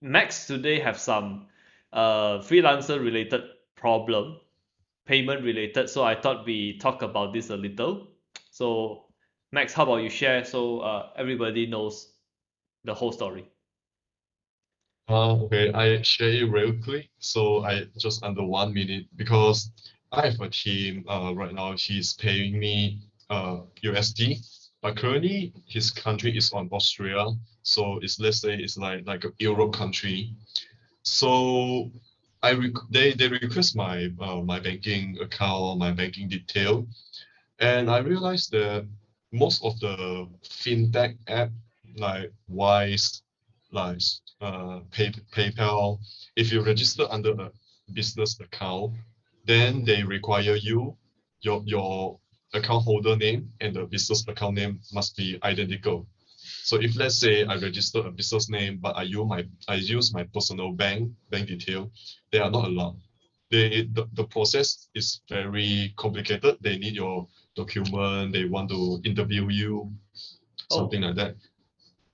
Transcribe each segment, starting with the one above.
Max today have some freelancer related problem, payment related. So I thought we talk about this a little. So Max, how about you share so everybody knows the whole story? Okay, I share it real quick. So I just under 1 minute because I have a team right now. He's paying me USD, but currently his country is on Austria. So it's let's say it's like a Europe country. So they request my banking account, my banking detail, and I realized that most of the fintech app like Wise, like PayPal, if you register under a business account, then they require your account holder name and the business account name must be identical. So if let's say I register a business name but I use my personal bank detail, they are not allowed. The process is very complicated. They need your document, they want to interview you, something Oh, like that.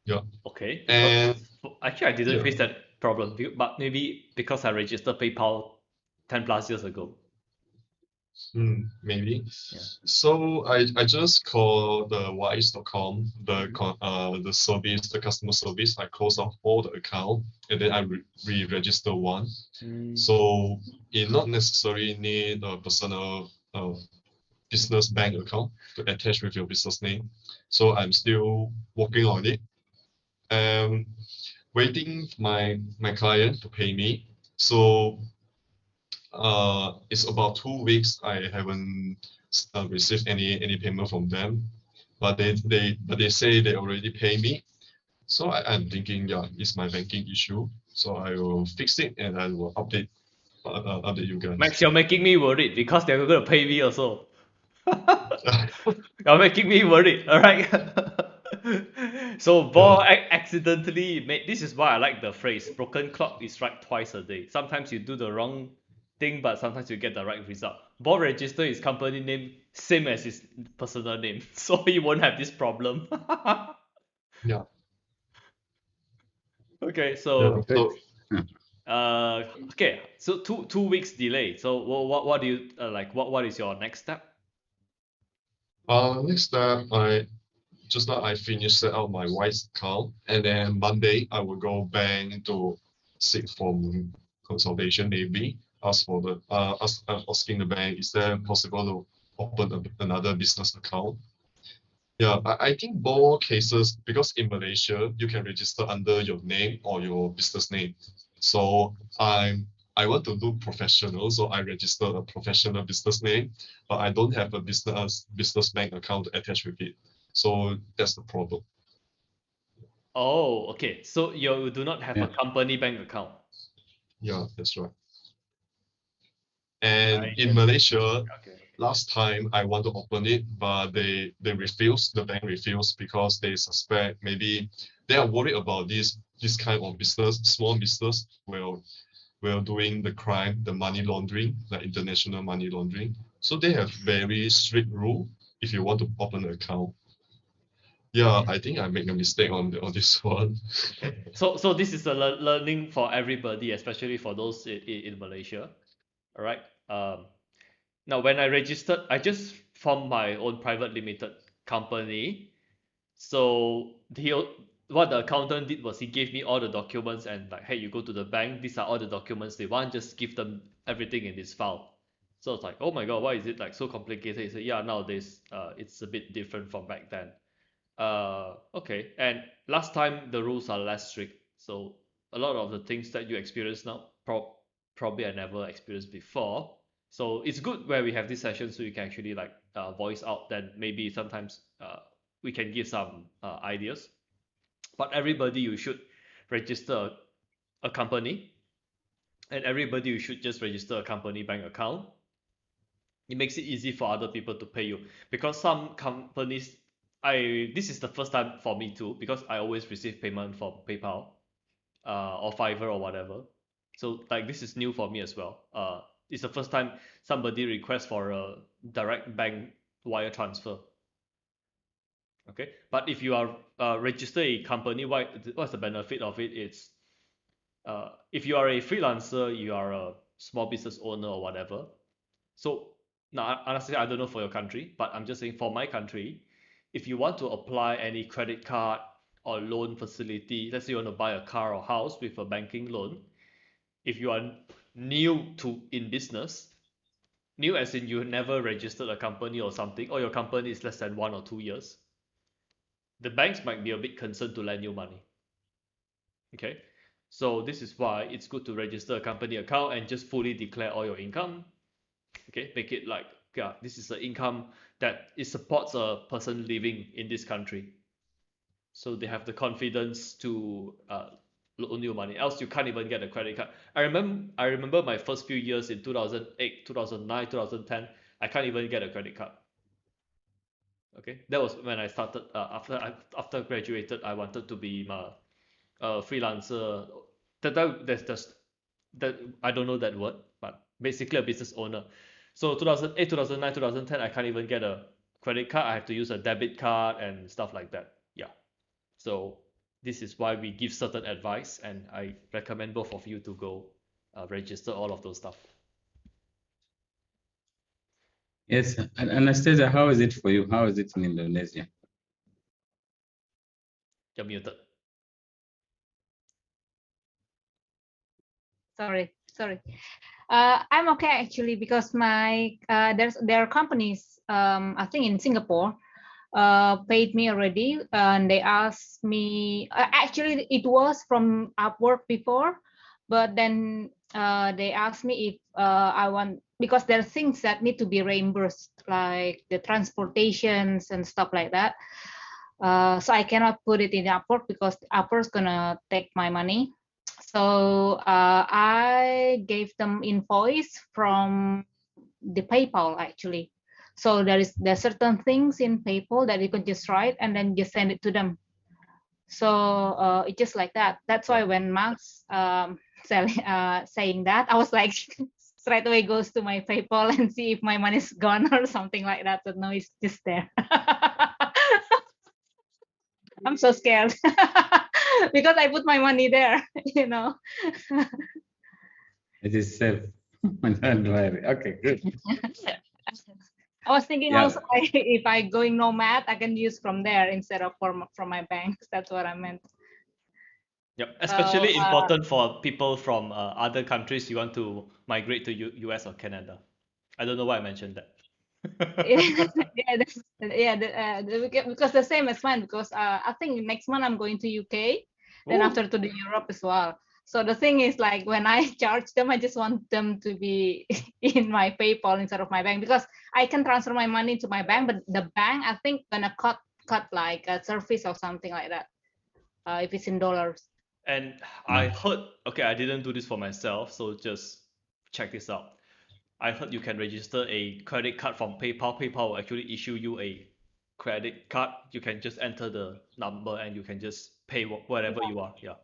Yeah. okay. Because And actually I didn't yeah. face that problem, but maybe because I registered PayPal 10 plus years ago. Maybe. Yeah. So I just call the wise.com, Mhm. the service, the customer service. I close off all the account and then I re-register one. Mm. So it not necessarily need a personal business bank account to attach with your business name. So I'm still working on it. Um, waiting my client to pay me. So it's about 2 weeks. I haven't received any payment from them, but they say they already pay me. So I'm thinking, yeah, it's my banking issue. So I will fix it and I will update you Max, guys. you're making me worried because they're going to pay me also. You're making me worried, all right? So, Yeah, Bo accidentally made this is why I like the phrase broken clock is right twice a day. Sometimes you do the wrong thing, but sometimes you get the right result. Bo register his company name same as his personal name, so he won't have this problem. yeah, Okay, yeah. so So okay, so two weeks delay. So what do you like? What is your next step? next step, I finished set up my Wise account, and then Monday I will go bank to seek for consultation. Maybe asking the bank, is there possible to open another business account? Yeah, I think more cases because in Malaysia you can register under your name or your business name. So I want to do professional, so I register a professional business name, but I don't have a business bank account attached with it. So that's the problem. Oh, okay. So you do not have a Yeah. company bank account. Yeah, that's right. I And in just Malaysia, okay. last time I want to open it, but they refuse. The bank refused because they suspect maybe they are worried about this kind of business, small business will doing the crime, the money laundering, like international money laundering. So they have very strict rule if you want to open an account. Yeah, I think I make a mistake on this one. Okay. So this is a learning for everybody, especially for those in Malaysia. All right. Now when I registered, I just formed my own private limited company. So what the accountant did was he gave me all the documents and like, hey, you go to the bank. These are all the documents they want. Just give them everything in this file. So it's like, oh my god, why is it like so complicated? He said, yeah, nowadays it's a bit different from back then. Okay. And last time the rules are less strict, so a lot of the things that you experience now, probably I never experienced before. So it's good where we have this session, so you can actually like voice out. Then maybe sometimes we can give some ideas. But everybody, you should register a company, and everybody, you should just register a company bank account. It makes it easy for other people to pay you because some companies, I this is the first time for me too, because I always receive payment from PayPal or Fiverr or whatever. So like this is new for me as well. It's the first time somebody requests for a direct bank wire transfer. Okay, but if you are register a company, what's the benefit of it? It's if you are a freelancer, you are a small business owner or whatever. So now, honestly, I don't know for your country, but I'm just saying for my country, if you want to apply any credit card or loan facility, let's say you want to buy a car or house with a banking loan, if you are new to in business, new as in you never registered a company or something, or your company is less than 1 or 2 years, the banks might be a bit concerned to lend you money. Okay, so this is why it's good to register a company account and just fully declare all your income. Okay, make it like, yeah, this is the income that it supports a person living in this country, so they have the confidence to loan you money. Else you can't even get a credit card. I remember my first few years in 2008, 2009, 2010, I can't even get a credit card. Okay, that was when I started. After graduated, I wanted to be a freelancer. That's just that, I don't know that word, but basically a business owner. So 2008, 2009, 2010, I can't even get a credit card. I have to use a debit card and stuff like that. Yeah. So this is why we give certain advice, and I recommend both of you to go register all of those stuff. Yes, and Anastasia, how is it for you? How is it in Indonesia? You're muted. Sorry. I'm okay actually, because my there are companies I think in Singapore paid me already, and they asked me, actually it was from Upwork before, but then they asked me if I want, because there are things that need to be reimbursed, like the transportations and stuff like that. So I cannot put it in Upwork because Upwork's gonna take my money. So I gave them invoice from the PayPal actually. So there's certain things in PayPal that you can just write and then just send it to them. So it's just like that. That's why when Max saying that, I was like straight away goes to my PayPal and see if my money's gone or something like that. But no, it's just there. I'm so scared because I put my money there, you know. It is safe. Don't worry. Okay, good. I was thinking Yeah. also if I going nomad, I can use from there instead of from my banks. That's what I meant. Yep, especially So, important for people from other countries you want to migrate to US or Canada. I don't know why I mentioned that. because the same as mine, because I think next month I'm going to UK, then Ooh. after to the Europe as well. So the thing is, like, when I charge them, I just want them to be in my PayPal instead of my bank, because I can transfer my money to my bank, but the bank I think gonna cut like a service or something like that if it's in dollars. And I heard, okay, I didn't do this for myself, so just check this out. I heard you can register a credit card from PayPal. PayPal will actually issue you a credit card. You can just enter the number and you can just pay whatever you are. Yeah.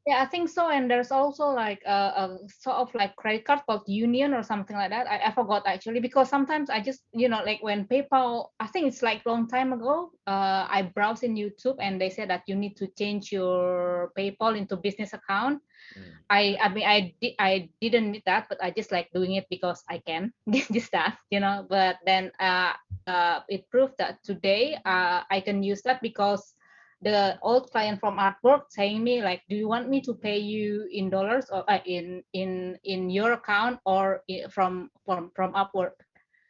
Yeah, I think so. And there's also like a sort of like credit card called Union or something like that. I forgot actually, because sometimes I just, like when PayPal, I think it's like long time ago, I browsed in YouTube and they said that you need to change your PayPal into business account. I mean I didn't need that, but I just like doing it because I can just that, but then it proved that today I can use that because the old client from Artwork saying me like, do you want me to pay you in dollars or in your account or from Upwork?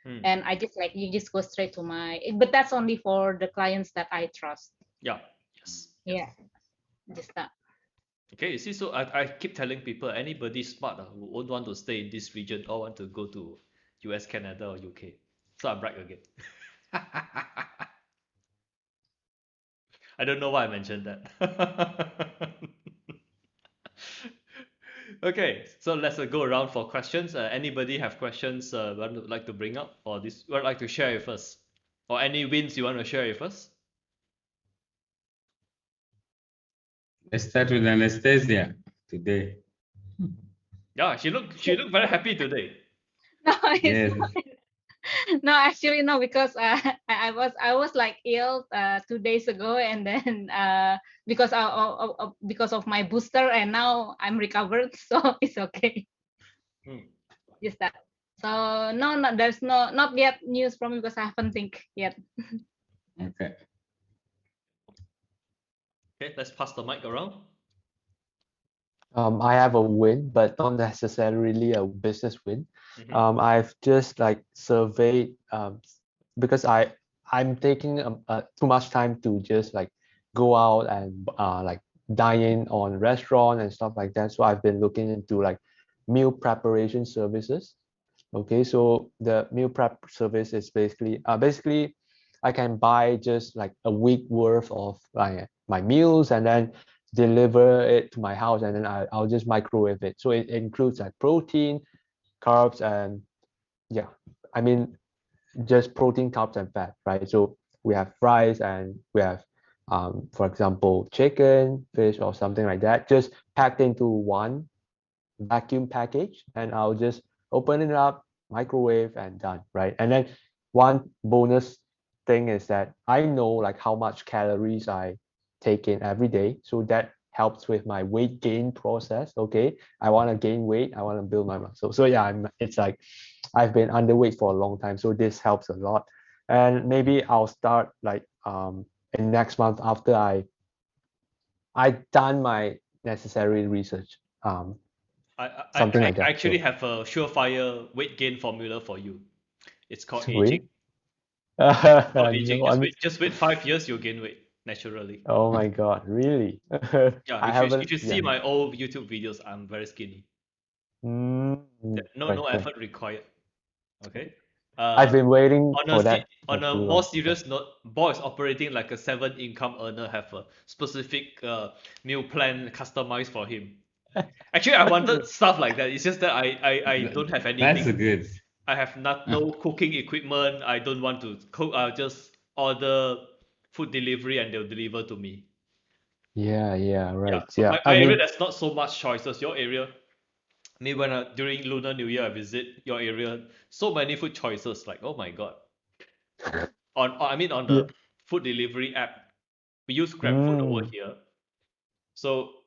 And I just like, you just go straight to my, but that's only for the clients that I trust. Yeah. Yes. Yeah, just that. Okay, you see, so I keep telling people, anybody smart who won't want to stay in this region or want to go to US, Canada, or UK. So I'm right again. I don't know why I mentioned that. Okay, so let's go around for questions. Anybody have questions would like to bring up, or this would like to share with us, or any wins you want to share with us? Let's start with Anastasia today. Yeah, she looked very happy today. No, it's Yes. not. No, actually no, because I was like ill 2 days ago, and then because of my booster, and now I'm recovered, so it's okay. Hmm. Just that. So no, there's not yet news from me because I haven't think yet. Okay. Okay, let's pass the mic around. I have a win, but not necessarily a business win. Mhm. I've just like surveyed because I'm taking too much time to just like go out and like dine in on restaurant and stuff like that. So I've been looking into like meal preparation services. Okay, so the meal prep service is basically I can buy just like a week worth of my meals and then deliver it to my house, and then I'll just microwave it. So it includes like protein, carbs, and yeah, I mean just protein, carbs, and fat, right? So we have fries and we have for example chicken, fish, or something like that, just packed into one vacuum package, and I'll just open it up, microwave, and done, right? And then one bonus thing is that I know like how much calories I take in every day, so that helps with my weight gain process. Okay, I want to gain weight, I want to build my muscle. So yeah, it's like I've been underweight for a long time, so this helps a lot. And maybe I'll start like in next month after I done my necessary research. Something like I that. actually So have a surefire weight gain formula for you. It's called aging. really, It's called aging. no, I mean, Just wait 5 years, you'll gain weight naturally. oh my God, really? Yeah, I haven't, if you see yeah. my old YouTube videos, I'm very skinny. Mm, No right. effort required. Okay. I've Uh, been waiting for that for on a too more long. serious note, boys operating like a 7 income earner have a specific meal plan customized for him. Actually, I wanted stuff like that. It's just that I don't have That's anything. good. I have no cooking equipment. I don't want to cook. I'll just order food delivery and they'll deliver to me. Yeah, Yeah, right. but Yeah, my I area mean, there's not so much choices. Your area, me when during Lunar New Year I visit your area, so many food choices. Like oh my god. I mean on yeah. the food delivery app, we use GrabFood over Mm, here. So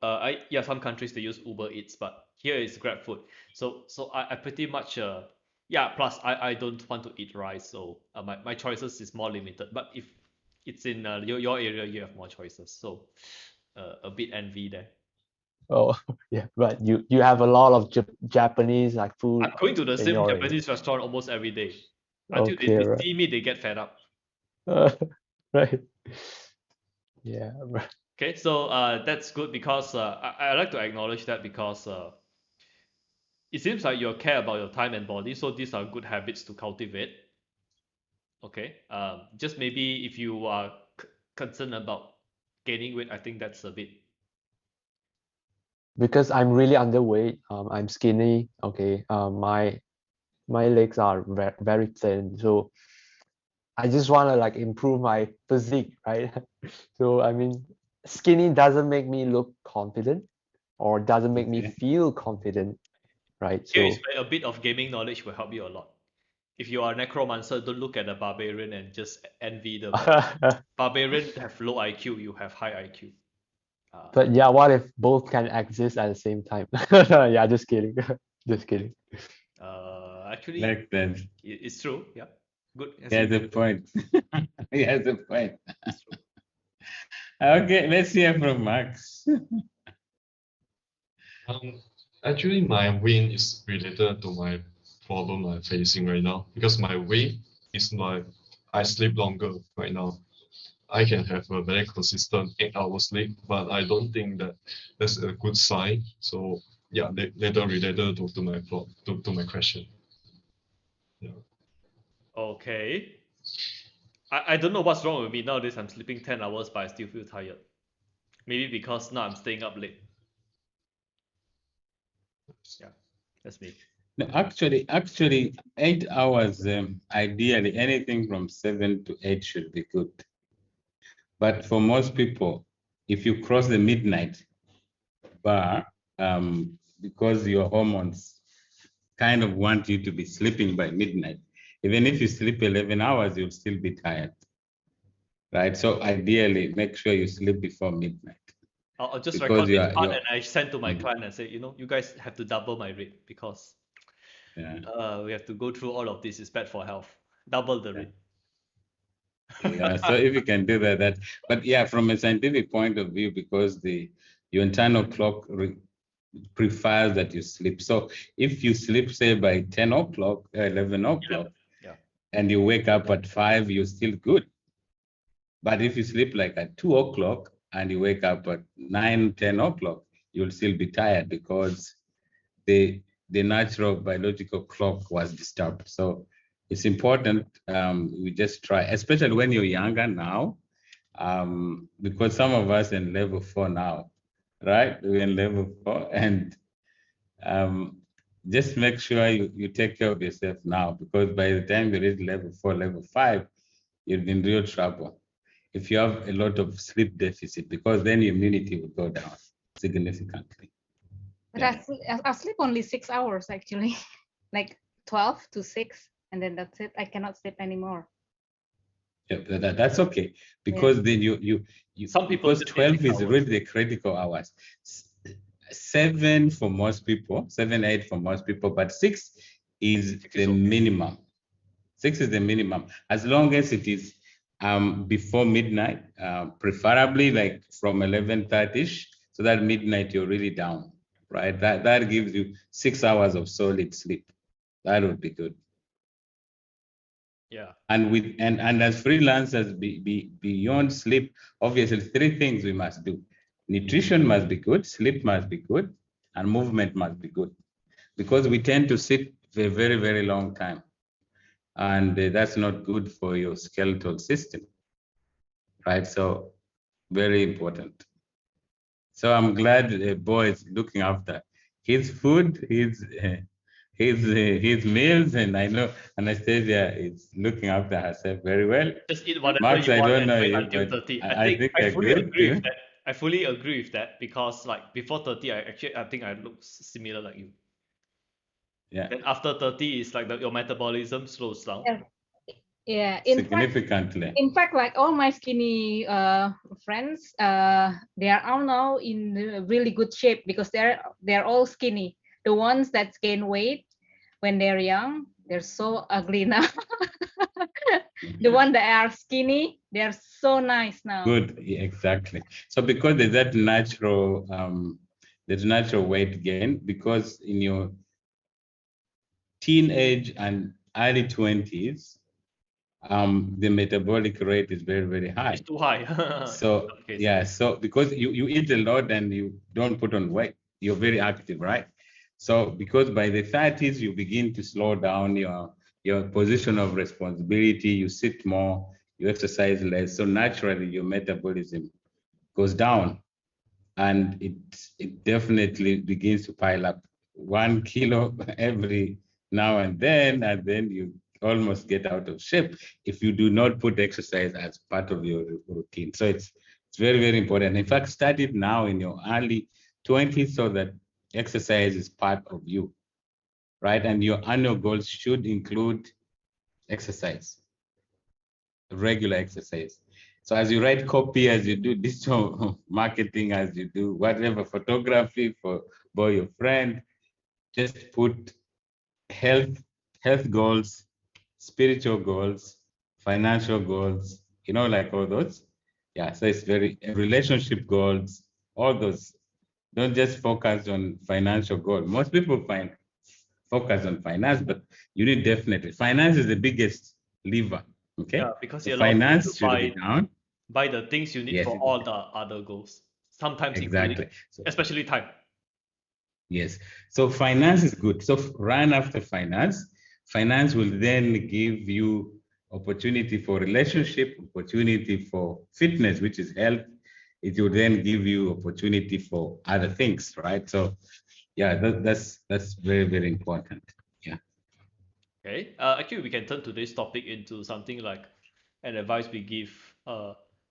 some countries they use Uber Eats, but here is GrabFood. So I pretty much yeah. Plus I don't want to eat rice, so my choices is more limited. But if it's in your area, you have more choices. So a bit envy there. oh, yeah, but you have a lot of Japanese like food I'm going to the in same your area. Japanese restaurant almost every day. Until Okay, they right. see me, they get fed up. Right. Yeah, right. Okay, so that's good because I like to acknowledge that because it seems like you care about your time and body, so these are good habits to cultivate. Okay, just maybe if you are concerned about gaining weight, I think that's a bit. Because I'm really underweight. I'm skinny. Okay. My legs are very thin, so I just want to like improve my physique, right? So I mean, skinny doesn't make me look confident or doesn't make me Okay. feel confident, right? Here is So where a bit of gaming knowledge will help you a lot. If you are a necromancer, don't look at the barbarian and just envy the barbarian have low IQ, you have high IQ. but yeah, what if both can exist at the same time? Yeah, just kidding. Just kidding. Actually, Like that. it's true. Yeah, good. He has a point. He has a point. Okay, let's hear from Max. Um, Actually, my win is related to my problem I'm facing right now because my weight is like I sleep longer right now. I can have a very consistent 8 hours sleep, but I don't think that that's a good sign. So yeah, later related to my to my question. Yeah. Okay. I don't know what's wrong with me nowadays. I'm sleeping 10 hours, but I still feel tired. Maybe because now I'm staying up late. Yeah, that's me. No, actually, 8 hours, ideally, anything from 7 to 8 should be good. But for most people, if you cross the midnight bar, because your hormones kind of want you to be sleeping by midnight, Even if you sleep 11 hours, you'll still be tired, right? So ideally, make sure you sleep before midnight I'll just because record this part you're and I send to my Mhm. client and say, you guys have to double my rate because Yeah. we have to go through all of this. It's bad for health. Double the rate. Yeah, so if you can do that, but yeah, from a scientific point of view, because your internal clock prefers that you sleep. So if you sleep, say by 10 o'clock, 11 o'clock, Yeah. and you wake up at 5, you're still good. But if you sleep like at 2 o'clock and you wake up at 9, 10 o'clock, you'll still be tired because the natural biological clock was disturbed. So it's important we just try, especially when you're younger now, because some of us in level 4 now, right? We're in level 4, and just make sure you take care of yourself now, because by the time you reach level 4, level 5, you'll be in real trouble if you have a lot of sleep deficit, because then your immunity will go down significantly. But Yeah. I sleep only 6 hours actually, like 12 to 6, and then that's it. I cannot sleep anymore. Yeah, that's okay, because then you Some people because just need 12 6 is hours. really the critical hours. 7 for most people, 7, 8 for most people, but 6 is 6 the is okay. minimum. 6 is the minimum, as long as it is before midnight, preferably like from 11:30ish, so that midnight you're really down, right? That gives you 6 hours of solid sleep. That would be good. Yeah. And as freelancers, beyond sleep, obviously 3 things we must do: nutrition must be good, sleep must be good, and movement must be good, because we tend to sit for a very, very long time, and that's not good for your skeletal system, right? So very important. So I'm glad the boy is looking after his food, his meals, and I know Anastasia is looking after herself very well. Just eat whatever Max, you I want don't and know wait you, until but 30. I think I you're fully good agree with too. that. I fully agree with that because like before 30, I think I look similar like you. Yeah, Then after 30 is like your metabolism slows down. Yeah. Yeah. significantly. In fact, like all my skinny friends, they are all now in really good shape because they're all skinny. The ones that gain weight when they're young, they're so ugly now. The one that are skinny, they're so nice now. Good, yeah, exactly. So because there's natural weight gain, because in your teenage and early 20s, the metabolic rate is very, very high. It's too high. So yeah, so because you eat a lot and you don't put on weight, you're very active, right? So because by the 30s you begin to slow down your position of responsibility, you sit more, you exercise less, so naturally your metabolism goes down, and it definitely begins to pile up 1 kilo every now and then you almost get out of shape if you do not put exercise as part of your routine. So it's very, very important. In fact, start it now in your early 20s so that exercise is part of you, right? And your annual goals should include exercise, regular exercise. So as you write copy, as you do digital marketing, as you do whatever, photography for your friend, just put health health goals, spiritual goals, financial goals, like all those. Yeah, so it's very relationship goals, all those. Don't just focus on financial goals. Most people focus on finance, but you need definitely finance is the biggest lever. Okay, Yeah, because so it allows you to finance should be down. buy the things you need Yes, for all the other goals. Sometimes including, exactly. So especially time. yes, so finance is good. So run after finance. Finance will then give you opportunity for relationship, opportunity for fitness, which is health. It will then give you opportunity for other things, right? So yeah, that's very, very important. Yeah. Okay. Actually, we can turn today's topic into something like an advice we give,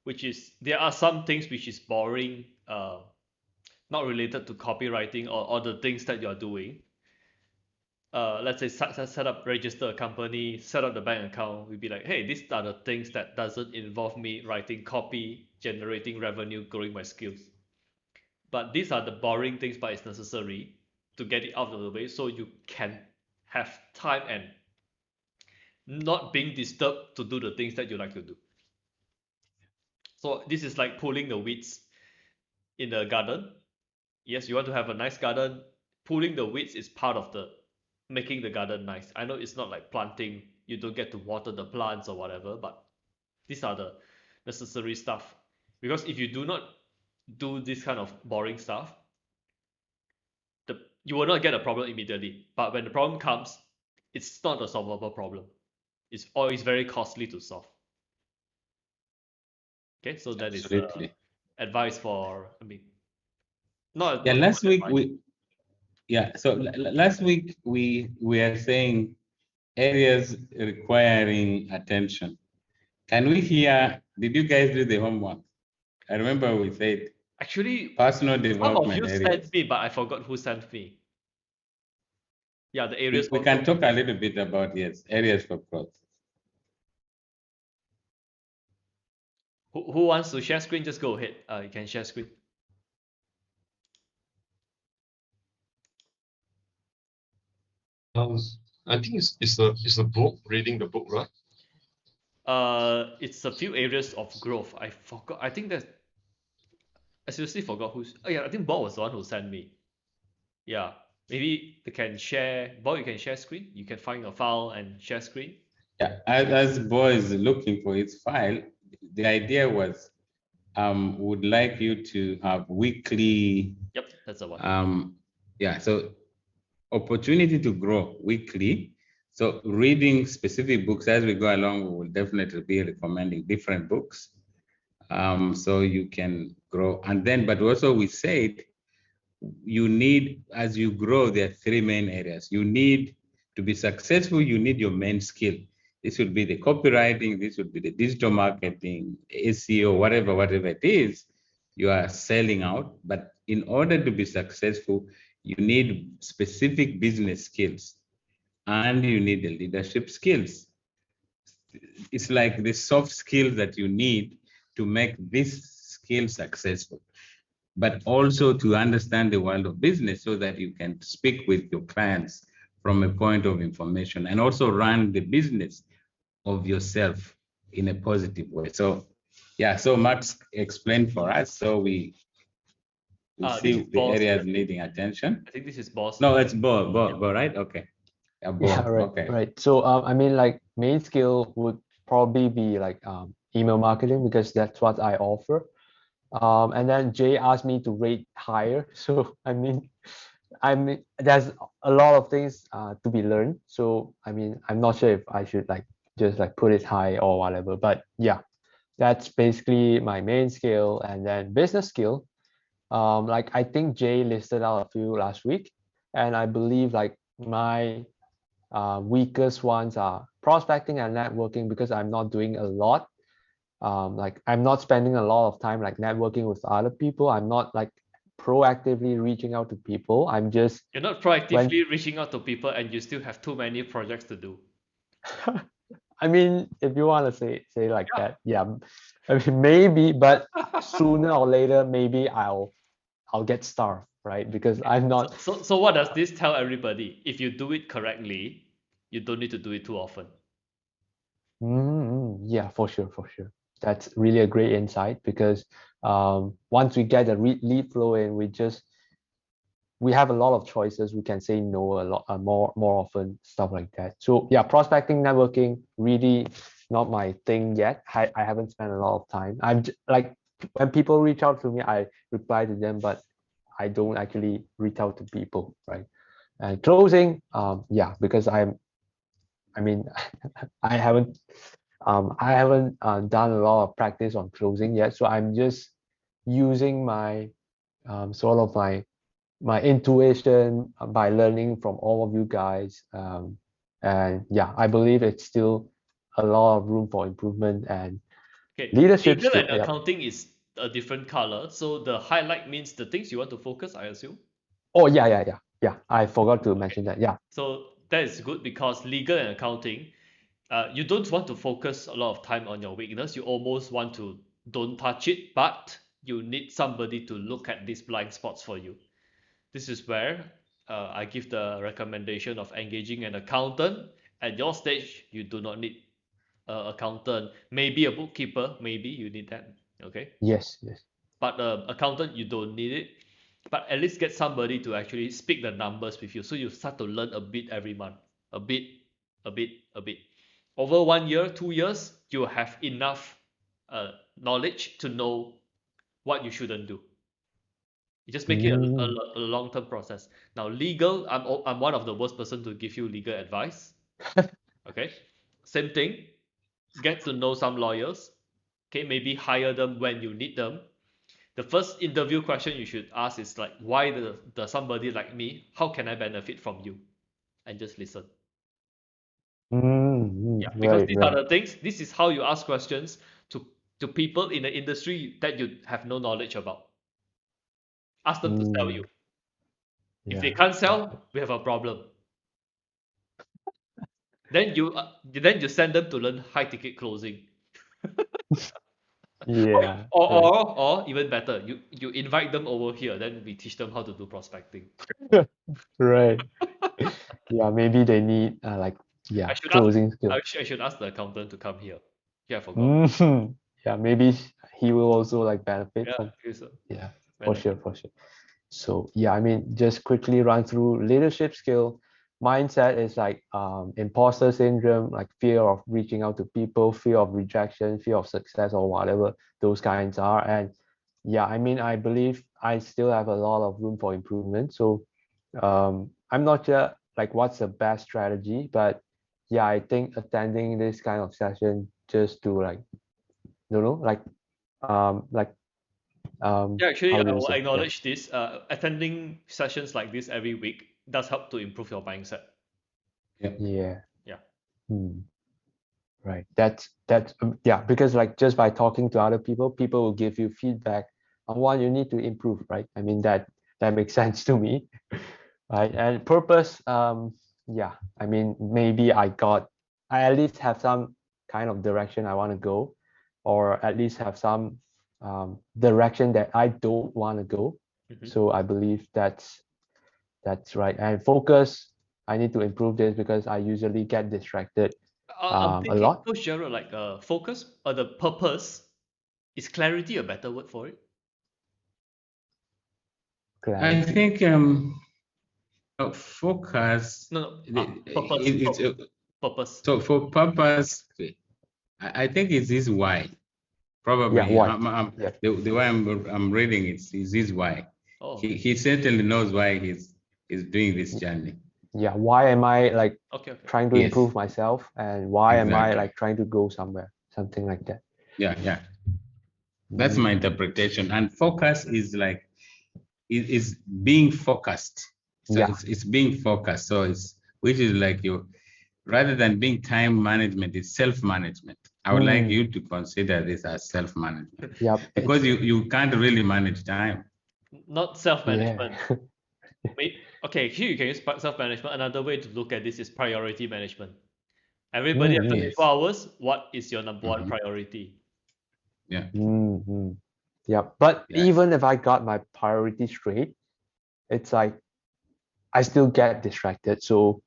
which is there are some things which is boring, not related to copywriting or the things that you're doing. let's say set up, register a company, set up the bank account, we'd be like, hey, these are the things that doesn't involve me writing copy, generating revenue, growing my skills. But these are the boring things, but it's necessary to get it out of the way so you can have time and not being disturbed to do the things that you like to do. So this is like pulling the weeds in the garden. Yes, you want to have a nice garden. Pulling the weeds is part of the making the garden nice. I know it's not like planting, you don't get to water the plants or whatever, but these are the necessary stuff. Because if you do not do this kind of boring stuff, you will not get a problem immediately. But when the problem comes, it's not a solvable problem. It's very costly to solve. Okay, so that is Absolutely. advice for, I mean, not Yeah, not last much week advice. last week we are saying areas requiring attention. Can we hear, did you guys do the homework? I remember we said Actually, personal some of development you areas. sent me, but I forgot who sent me. Yeah, the We, areas we for can growth. talk a little bit about, yes, areas for growth. Who wants to share screen? Just go ahead. You can share screen. I think it's a book, reading the book, right? It's a few areas of growth. I forgot. I think that I seriously forgot who's. Oh yeah, I think Bob was the one who sent me. Yeah, maybe they can share. Bob, you can share screen. You can find a file and share screen. Yeah, as Bo is looking for his file, the idea was would like you to have weekly Yep, that's the one. yeah, so opportunity to grow weekly. So reading specific books as we go along, we will definitely be recommending different books. So you can grow. And then, but also we said you need, as you grow, there are three main areas. You need to be successful, you need your main skill. This would be the copywriting, this would be the digital marketing, SEO, whatever it is you are selling out. But in order to be successful, you need specific business skills and you need the leadership skills. It's like the soft skills that you need to make this skill successful, but also to understand the world of business so that you can speak with your clients from a point of information and also run the business of yourself in a positive way. So yeah, so Max explained for us. So we This see is the boss. areas needing attention. I think this is boss. No, it's Bo, right? Okay. Yeah, Bo. Yeah, right, Okay. right. So I mean, like main skill would probably be like email marketing because that's what I offer. And then Jay asked me to rate higher. So I mean, there's a lot of things to be learned. So I mean, I'm not sure if I should like just like put it high or whatever. But yeah, that's basically my main skill. And then business skill. Like I think Jay listed out a few last week, and I believe like my weakest ones are prospecting and networking because I'm not doing a lot. Like I'm not spending a lot of time like networking with other people. I'm not like proactively reaching out to people. I'm just You're not when proactively reaching out to people, and you still have too many projects to do. I mean, if you want to say like Yeah. that, yeah. I mean, maybe, but sooner or later, maybe I'll get starved, right? Because I'm not. So what does this tell everybody? If you do it correctly, you don't need to do it too often. Yeah, for sure, for sure. That's really a great insight because once we get the lead flow in, we have a lot of choices. We can say no a lot more often, stuff like that. So yeah, prospecting, networking, really not my thing yet. I haven't spent a lot of time. Like when people reach out to me, I reply to them, but I don't actually reach out to people, right? And closing, yeah, because I mean, I haven't done a lot of practice on closing yet, so I'm just using my sort of my intuition by learning from all of you guys. And yeah, I believe it's still a lot of room for improvement and Okay, leadership legal skill. and Yeah. accounting is a different color, so the highlight means the things you want to focus, I assume. Oh yeah. I forgot to mention that. Yeah. So that is good because legal and accounting, you don't want to focus a lot of time on your weakness. You almost want to don't touch it, but you need somebody to look at these blind spots for you. This is where I give the recommendation of engaging an accountant. At your stage, you do not need an accountant. Maybe a bookkeeper, maybe you need that. Okay, Yes, yes. but accountant, you don't need it. But at least get somebody to actually speak the numbers with you, so you start to learn a bit every month, a bit, a bit, a bit. Over 1 year, 2 years, you have enough knowledge to know what you shouldn't do. You just make it Mm, a long-term process. Now, legal, I'm one of the worst person to give you legal advice. Okay, same thing. Get to know some lawyers. Okay, maybe hire them when you need them. The first interview question you should ask is like, why does somebody like me? How can I benefit from you? And just listen. Yeah, because right, these are right. the things. This is how you ask questions to people in the industry that you have no knowledge about. Ask them to sell Mm, you. If they yeah. can't sell, we have a problem. Then you send them to learn high ticket closing. Yeah, Or, right. even better, you invite them over here, then we teach them how to do prospecting. Right. Yeah, maybe they need like I yeah, should ask closing skill. I should ask the accountant to come here. Yeah, I forgot. Mhm. Yeah, maybe he will also like benefit Yeah, from he's a yeah, for sure, benefit. for sure. So yeah, I mean, just quickly run through leadership skill. Mindset is like imposter syndrome, like fear of reaching out to people, fear of rejection, fear of success, or whatever those kinds are. And yeah, I mean, I believe I still have a lot of room for improvement. So I'm not sure like what's the best strategy, but yeah, I think attending this kind of session just to like, you know, like Yeah, actually, how I do you will say? Yeah. acknowledge this. Attending sessions like this every week does help to improve your mindset. Yeah. Yeah. Yeah. Hmm. Right. That's yeah, because like just by talking to other people, people will give you feedback on what you need to improve, right? I mean that makes sense to me, right? And purpose, yeah, I mean maybe I at least have some kind of direction I want to go, or at least have some direction that I don't want to go. Mhm. So I believe that's right. And focus, I need to improve this because I usually get distracted I'm a thinking, lot. Coach Gerald, like focus or the purpose. Is clarity a better word for it? I Clarity. think focus. No, no. Purpose. It's Purpose. so for purpose. I think it's his why. Yeah, Probably. why? Yeah. The way I'm reading it is his why. Oh, He certainly knows why he's doing this journey. Yeah, why am I like okay, okay. trying to Yes, improve myself, and why am I exactly. like trying to go somewhere? Something like that. Yeah, yeah. That's my Mm, interpretation. And focus is like is being focused. So yeah. it's being focused. So it's which is like you rather than being time management, it's self-management. I would like Mm, you to consider this as self-management yep. because you can't really manage time. Not Yeah. self-management. Okay, here you can use self-management. Another way to look at this is priority management. Everybody have Mm, 24 Yes. hours. What is your number one Mhm. priority? Yeah. Yep. But Yeah. even if I got my priorities straight, it's like I still get distracted. So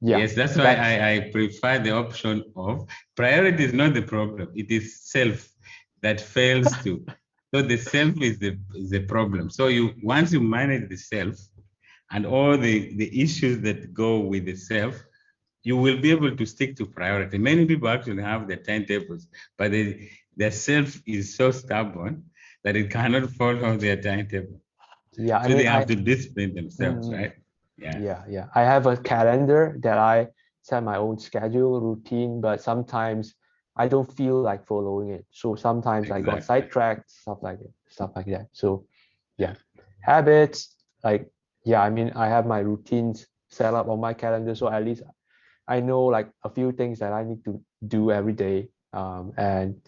yeah, Yes, that's why that's I prefer the option of priority is not the problem. It is self that fails to. So the self is the problem. So you once you manage the self and all the issues that go with the self, you will be able to stick to priority. Many people actually have their timetables, but their self is so stubborn that it cannot follow their timetable. yeah. I So they mean have to discipline themselves, mm, right? Yeah, yeah. I have a calendar that I set my own schedule, routine, but sometimes I don't feel like following it. So sometimes I got exactly. sidetracked, stuff like that. So yeah, habits, like yeah, I mean I have my routines set up on my calendar, so at least I know like a few things that I need to do every day. And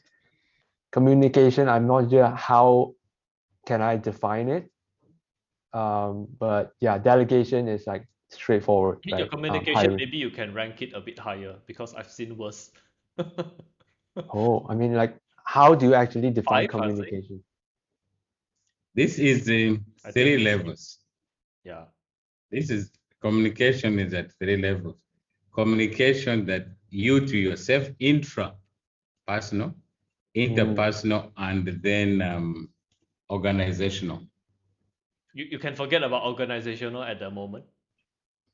communication, I'm not sure how can I define it. But yeah, delegation is like straightforward, Your right? communication, Hiring. maybe you can rank it a bit higher because I've seen worse. Oh, I mean, like, how do you actually define 5, I think. communication? This is I three think. levels. Yeah. This is communication is at three levels. Communication that you to yourself, intra-personal, interpersonal, and then organizational. You can forget about organizational at the moment.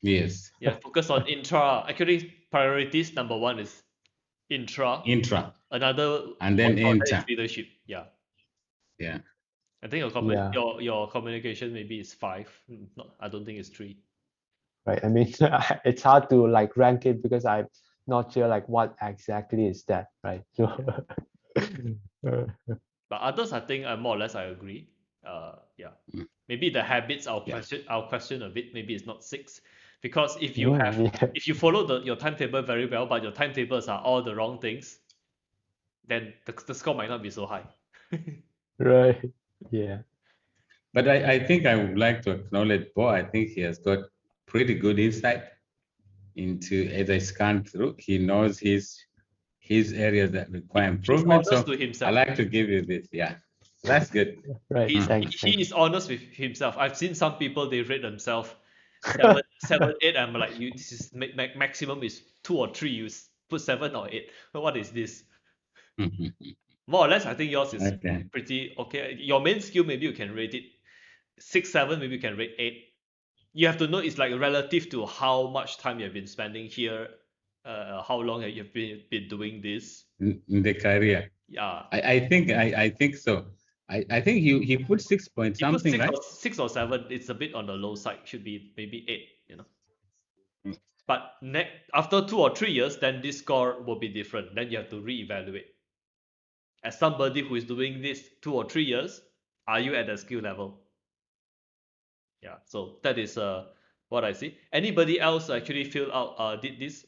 Yes, Yeah, focus on intra. Actually, priorities number 1 is intra. intra, Another and then point for that is inter. leadership. Yeah. Yeah. I think Yeah. your communication maybe is 5. Not, I don't think it's 3. Right. I mean, it's hard to like rank it because I'm not sure like what exactly is that, right? So, But others, I think, more or less, I agree. Yeah. Mm. Maybe the habits Yeah. I'll question a bit. Maybe it's not 6, because if you yeah. if you follow your timetable very well, but your timetables are all the wrong things, then the score might not be so high. Right. Yeah. But I think I would like to acknowledge Bo. I think he has got pretty good insight into, as I scan through, he knows his areas that require He's improvement. honest So to I himself. like to give you this. Yeah, that's good. Right. Thanks. He is honest with himself. I've seen some people, they rate themselves 7, 8. I'm like, you, this is maximum is 2 or 3. You put 7 or 8. What is this? More or less, I think yours is Okay. pretty okay. Your main skill, maybe you can rate it 6, 7. Maybe you can rate 8. You have to know it's like relative to how much time you have been spending here, how long have you been doing this. In the career. Yeah. I think so. I think he put 6 point You put something, right? 6 or 7, it's a bit on the low side. Should be maybe 8, Mm. But after 2 or 3 years, then this score will be different. Then you have to reevaluate. As somebody who is doing this 2 or 3 years, are you at the skill level? Yeah, so that is what I see. Anybody else actually fill out did this?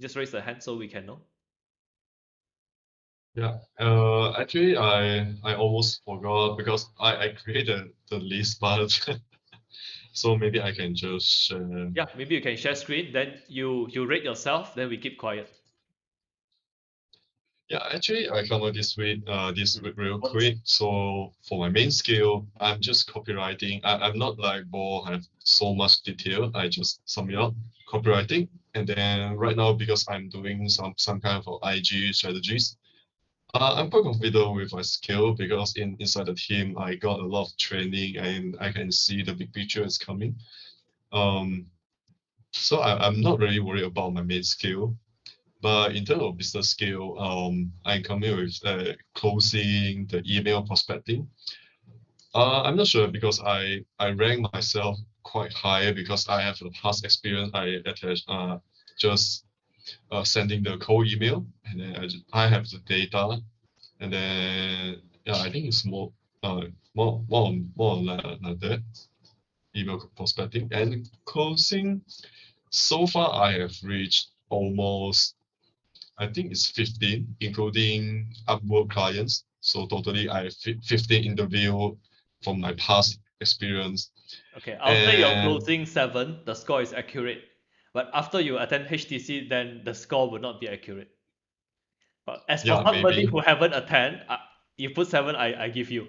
Just raise the hand so we can know. Yeah. Actually, I almost forgot because I created the list, but so maybe I can just share. Yeah, maybe you can share screen. Then you rate yourself. Then we keep quiet. Yeah, actually, I covered this week real What- quick. So for my main skill, I'm just copywriting. I'm not like Bo have so much detail. I just sum it up, copywriting. And then right now, because I'm doing some kind of IG strategies, I'm quite confident with my skill because inside the team, I got a lot of training and I can see the big picture is coming. So I'm not really worried about my main skill. But in terms of business skill, I'm coming with closing, the email prospecting. I'm not sure because I rank myself quite high because I have a past experience. I attach just sending the cold email, and then I have the data, and then yeah, I think it's more like that. Email prospecting and closing. So far, I have reached almost, I think it's 15, including Upwork clients. So totally, I have 15 interview from my past experience. Okay, I'll say you're And closing 7. The score is accurate. But after you attend HTC, then the score will not be accurate. But as for yeah, somebody maybe. who haven't attend, you put 7, I give you.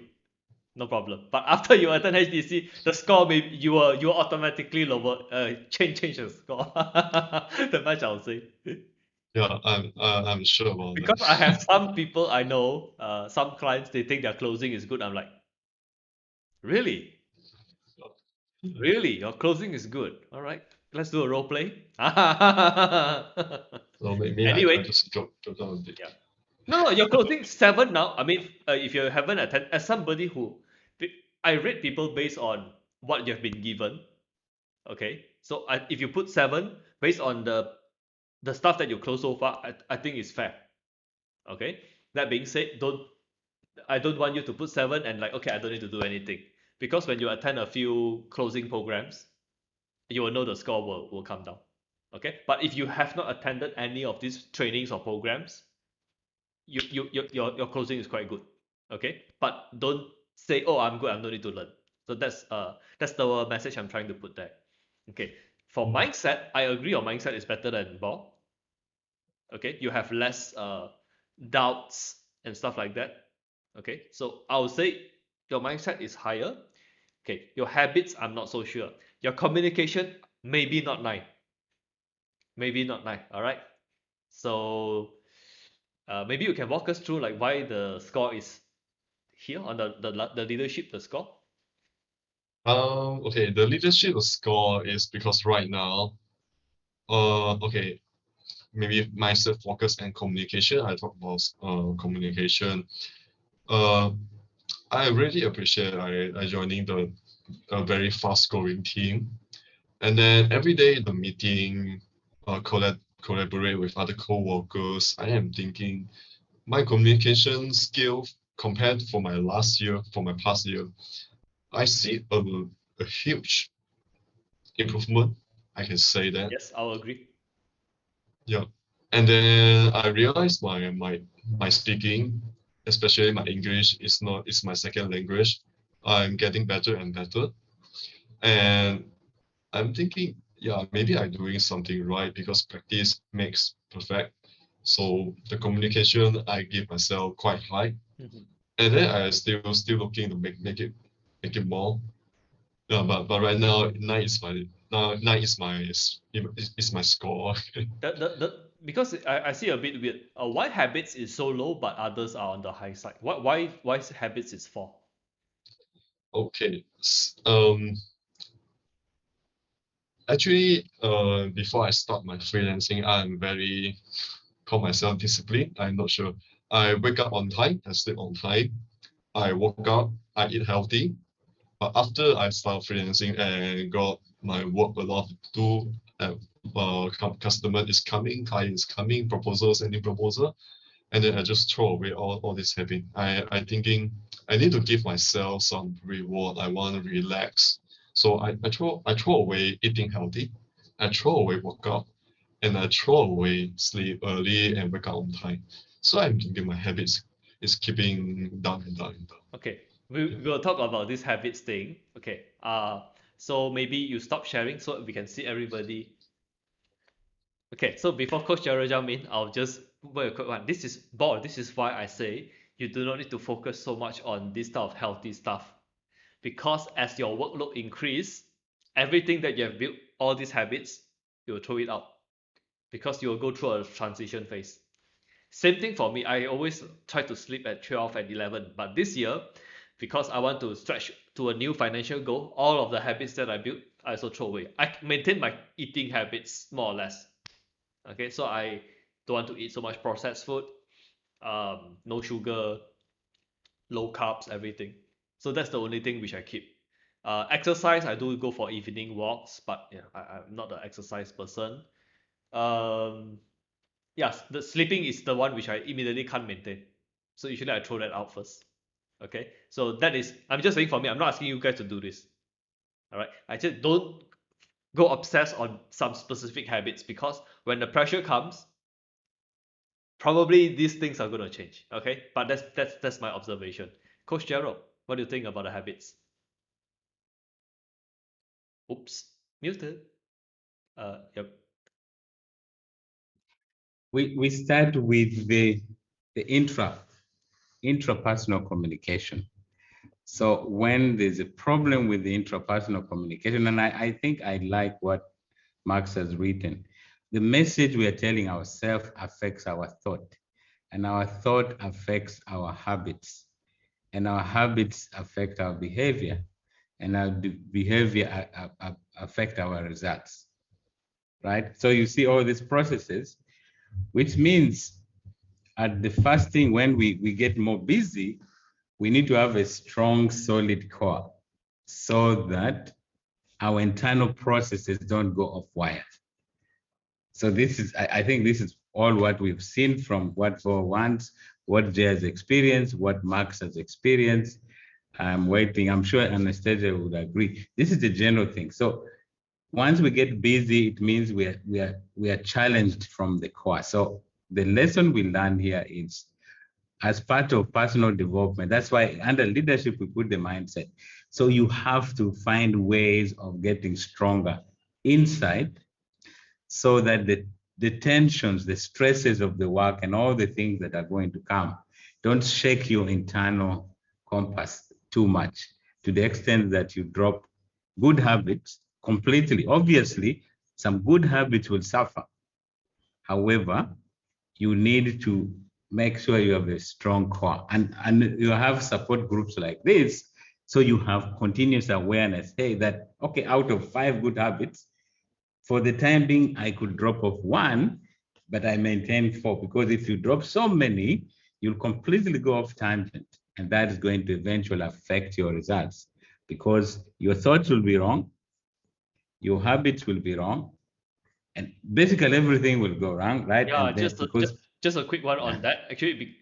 No problem. But after you attend HDC, the score maybe you will automatically lower change the score. The much I'll say. Yeah, I'm sure about Because I that. have some people I know, some clients, they think their closing is good. I'm like, really? Really? Your closing is good. All right. Let's do a role play. So maybe I Anyway, just drop down a bit. yeah. No, you're closing 7 now. I mean, if you haven't attended, as somebody who, I rate people based on what you've been given. Okay, so if you put 7 based on the stuff that you close so far, I think it's fair. Okay, that being said, I don't want you to put 7 and like, okay, I don't need to do anything, because when you attend a few closing programs, you will know the score will come down. Okay, but if you have not attended any of these trainings or programs, your closing is quite good. Okay, but don't say, oh, I'm good, I don't need to learn. So that's the message I'm trying to put there. Okay, for mindset, I agree your mindset is better than Bo. Okay, you have less doubts and stuff like that. Okay, so I would say your mindset is higher. Okay, your habits, I'm not so sure. Your communication, maybe not 9. Maybe not 9, all right? So maybe you can walk us through like why the score is here on the leadership, the score. Okay, the leadership score is because right now, okay, maybe mindset, focus, and communication. I talk about communication. Uh, I really appreciate I joining the a very fast-growing team, and then every day in the meeting, collaborate with other co-workers. I am thinking my communication skill compared for my past year, I see a huge improvement. I can say that. Yes, I'll agree. Yeah. And then I realized my speaking, especially my English, is my second language. I'm getting better and better. And I'm thinking, yeah, maybe I'm doing something right because practice makes perfect. So the communication I give myself quite high. Mhm. And then I still looking to make it more. Yeah, but right now nine is my score. Because I see a bit weird. Why habits is so low but others are on the high side? Why habits is 4? Okay. Actually, before I start my freelancing, I'm very call myself disciplined. I'm not sure. I wake up on time, I sleep on time, I work out, I eat healthy. But after I start freelancing and got my work a lot to do, customer is coming, client is coming, proposal, sending proposal, and then I just throw away all this habit. I thinking I need to give myself some reward. I want to relax. So I throw away eating healthy, I throw away workout, and I throw away sleep early and wake up on time. So I'm thinking my habits is keeping down and down and down. Okay, we'll talk about this habits thing. Okay, so maybe you stop sharing so we can see everybody. Okay, so before Coach Gerald jump in, I'll just put a quick one. This is Bob. This is why I say you do not need to focus so much on this type of healthy stuff, because as your workload increase, everything that you have built, all these habits, you will throw it out because you will go through a transition phase. Same thing for me. I always try to sleep at 12 and 11, but this year, because I want to stretch to a new financial goal, all of the habits that I built, I also throw away. I maintain my eating habits more or less. Okay, so I don't want to eat so much processed food, no sugar, low carbs, everything. So that's the only thing which I keep. Exercise, I do go for evening walks, but yeah, I'm not an exercise person. Um, yes, the sleeping is the one which I immediately can't maintain. So usually I throw that out first. Okay, so that is, I'm just saying for me, I'm not asking you guys to do this. All right, I just don't go obsess on some specific habits because when the pressure comes, probably these things are going to change. Okay, but that's my observation. Coach Gerald, what do you think about the habits? Oops, muted. Yep. We start with the intrapersonal communication. So when there's a problem with the intrapersonal communication, and I think I like what Marx has written, the message we are telling ourselves affects our thought, and our thought affects our habits, and our habits affect our behavior, and our behavior affect our results, right? So you see all these processes, which means at the first thing when we get more busy, we need to have a strong, solid core so that our internal processes don't go off wire. So this is, I think this is all what we've seen from what Bo wants, what Jay has experienced, what Max has experienced. I'm waiting, I'm sure Anastasia would agree. This is the general thing. So once we get busy, it means we are challenged from the core. So the lesson we learn here is, as part of personal development, that's why under leadership we put the mindset. So you have to find ways of getting stronger inside so that the tensions, the stresses of the work and all the things that are going to come don't shake your internal compass too much to the extent that you drop good habits completely. Obviously, some good habits will suffer. However, you need to make sure you have a strong core and you have support groups like this. So you have continuous awareness, hey, that, okay, out of 5 good habits, for the time being, I could drop off 1, but I maintain 4, because if you drop so many, you'll completely go off tangent, and that is going to eventually affect your results because your thoughts will be wrong, your habits will be wrong, and basically everything will go wrong, right? Yeah, And then just a quick one on Yeah. that. Actually,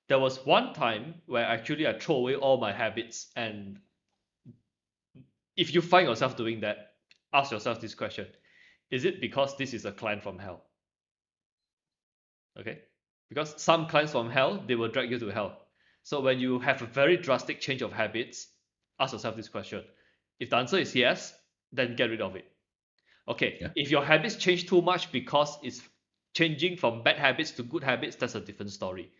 there was one time where actually I throw away all my habits, and if you find yourself doing that, ask yourself this question: is it because this is a client from hell? Okay, because some clients from hell, they will drag you to hell. So when you have a very drastic change of habits, ask yourself this question: if the answer is yes, then get rid of it. Okay, Yeah. if your habits change too much because it's changing from bad habits to good habits, that's a different story.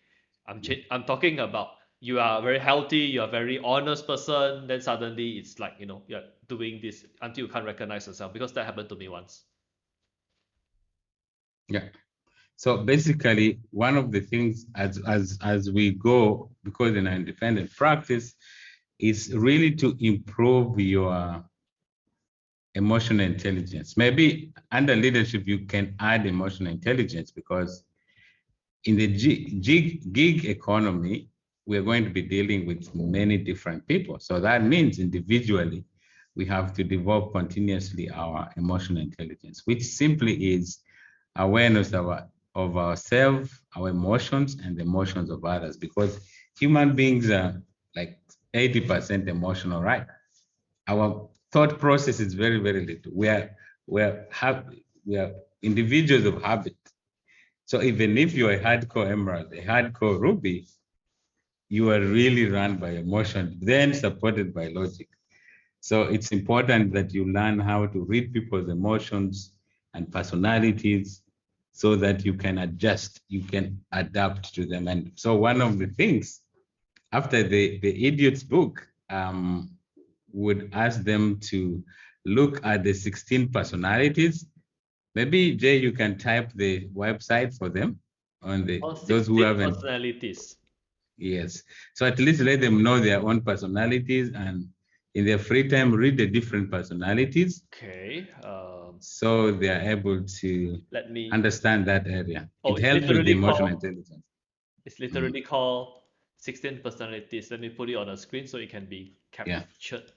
I'm talking about you are very healthy, you're a very honest person, then suddenly it's like, you're doing this until you can't recognize yourself, because that happened to me once. Yeah. So basically, one of the things as we go, because in our independent practice, is really to improve your emotional intelligence. Maybe under leadership, you can add emotional intelligence because in the gig economy, we're going to be dealing with many different people. So that means individually, we have to develop continuously our emotional intelligence, which simply is awareness of ourselves, our emotions, and the emotions of others, because human beings are like 80% emotional, right? Our thought process is very, very little. We are individuals of habit. So even if you're a hardcore emerald, a hardcore ruby, you are really run by emotion, then supported by logic. So it's important that you learn how to read people's emotions and personalities so that you can adjust, you can adapt to them. And so one of the things after the idiot's book would ask them to look at the 16 personalities. Maybe Jay, you can type the website for them on those who 16 haven't. personalities. Yes. So at least let them know their own personalities and in their free time, read the different personalities. Okay. So they are able to Let me. understand that area. Oh, It helps with the emotional intelligence. It's literally called 16 personalities. Let me put it on the screen so it can be Yeah. captured.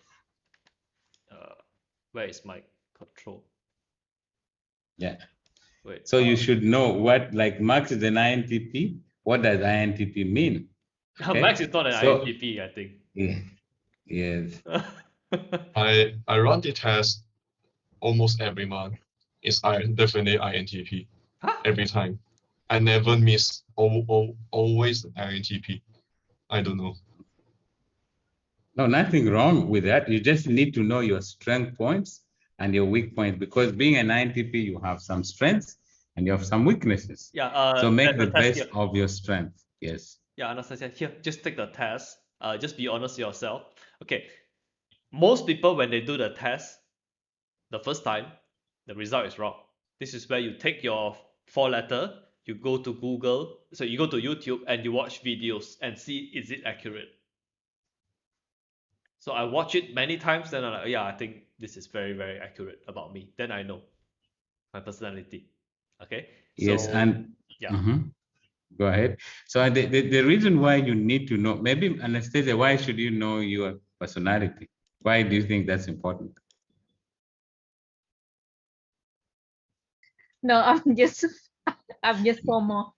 Where is my control? Yeah. Wait. So you should know what, like Max is an INTP. What does INTP mean? Okay. Max is not an INTP, I think. Yeah. Yes. I run the test almost every month. It's definitely INTP Huh? every time. I never miss. Always INTP. I don't know. No, nothing wrong with that. You just need to know your strength points and your weak points, because being an INTP, you have some strengths and you have some weaknesses. Yeah. So make the test best here. of your strength. Yes. Yeah, Anastasia, here, just take the test. Just be honest with yourself. Okay. Most people, when they do the test, the first time, the result is wrong. This is where you take your 4-letter, you go to Google, so you go to YouTube and you watch videos and see is it accurate. So I watch it many times, then I'm like, yeah, I think this is very, very accurate about me. Then I know my personality. Okay. Yes. So, And yeah. Go ahead. So the reason why you need to know, maybe Anastasia, why should you know your personality? Why do you think that's important? No, I'm just FOMO.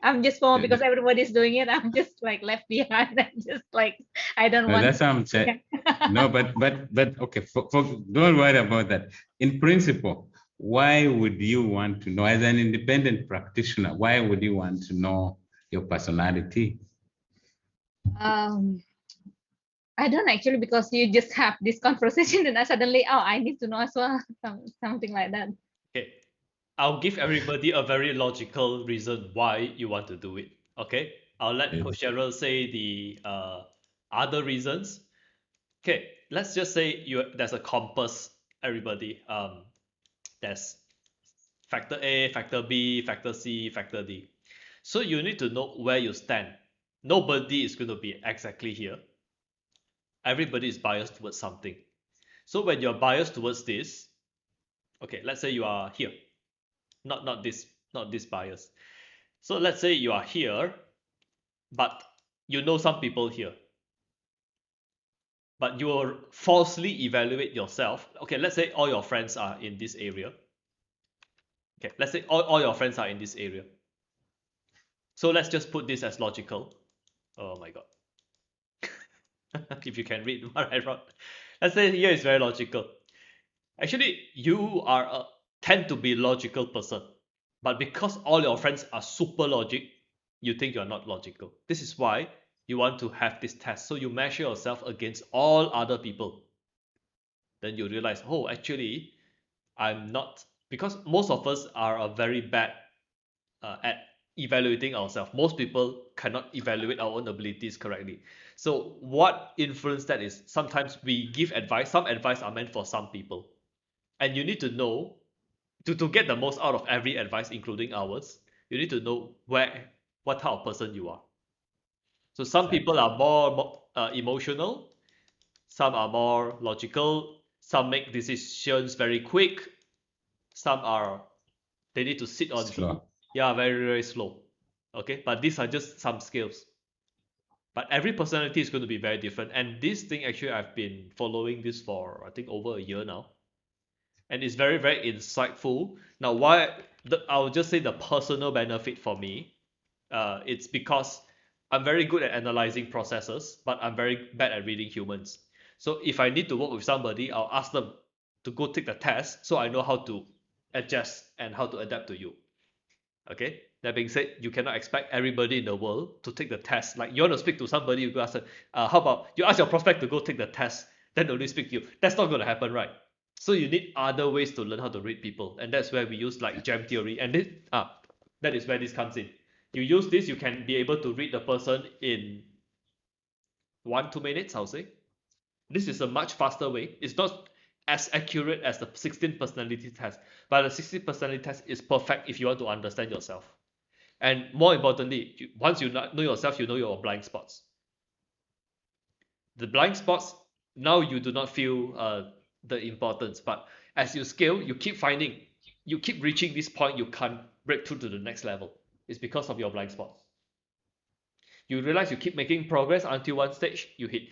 I'm just FOMO because everybody's doing it. I'm just like left behind. I'm just like, I don't No, want. that's what I'm saying. No, but okay, don't worry about that. In principle, why would you want to know, as an independent practitioner, why would you want to know your personality? I don't actually, because you just have this conversation and I suddenly, oh, I need to know as well, something like that. Okay, I'll give everybody a very logical reason why you want to do it. Okay, I'll let Coach Cheryl say the other reasons. Okay, let's just say there's a compass, everybody. There's factor A, factor B, factor C, factor D. So you need to know where you stand. Nobody is going to be exactly here. Everybody is biased towards something. So when you're biased towards this, okay, let's say you are here, not this bias. So let's say you are here, but you know some people here, but you will falsely evaluate yourself. Okay, let's say all your friends are in this area. Okay, let's say all your friends are in this area. So let's just put this as logical. Oh my god. If you can read what I wrote. Let's say here is very logical. Actually, you tend to be logical person. But because all your friends are super logic, you think you're not logical. This is why you want to have this test. So you measure yourself against all other people. Then you realize, oh, actually, I'm not, because most of us are very bad at evaluating ourselves. Most people cannot evaluate our own abilities correctly. So what influenced that is sometimes we give advice. Some advice are meant for some people. And you need to know, to get the most out of every advice, including ours, you need to know what type of person you are. So some people are more emotional, some are more logical, some make decisions very quick, some they need to sit on Slow. Yeah, very, very slow. Okay, but these are just some skills. But every personality is going to be very different. And this thing, actually, I've been following this for, I think, over a year now. And it's very, very insightful. Now, I'll just say the personal benefit for me, it's because I'm very good at analyzing processes, but I'm very bad at reading humans. So if I need to work with somebody, I'll ask them to go take the test so I know how to adjust and how to adapt to you. Okay, that being said, you cannot expect everybody in the world to take the test. Like you want to speak to somebody, you go ask them, how about you ask your prospect to go take the test, then only speak to you. That's not going to happen, right? So you need other ways to learn how to read people, and that's where we use like gem theory. And that is where this comes in. You use this, you can be able to read the person in 1-2 minutes, I'll say. This is a much faster way. It's not as accurate as the 16 personality test, but the 16 personality test is perfect if you want to understand yourself. And more importantly, once you know yourself, you know your blind spots. The blind spots, now you do not feel the importance, but as you scale, you keep reaching this point, you can't break through to the next level. It's because of your blind spots. You realize you keep making progress until one stage you hit.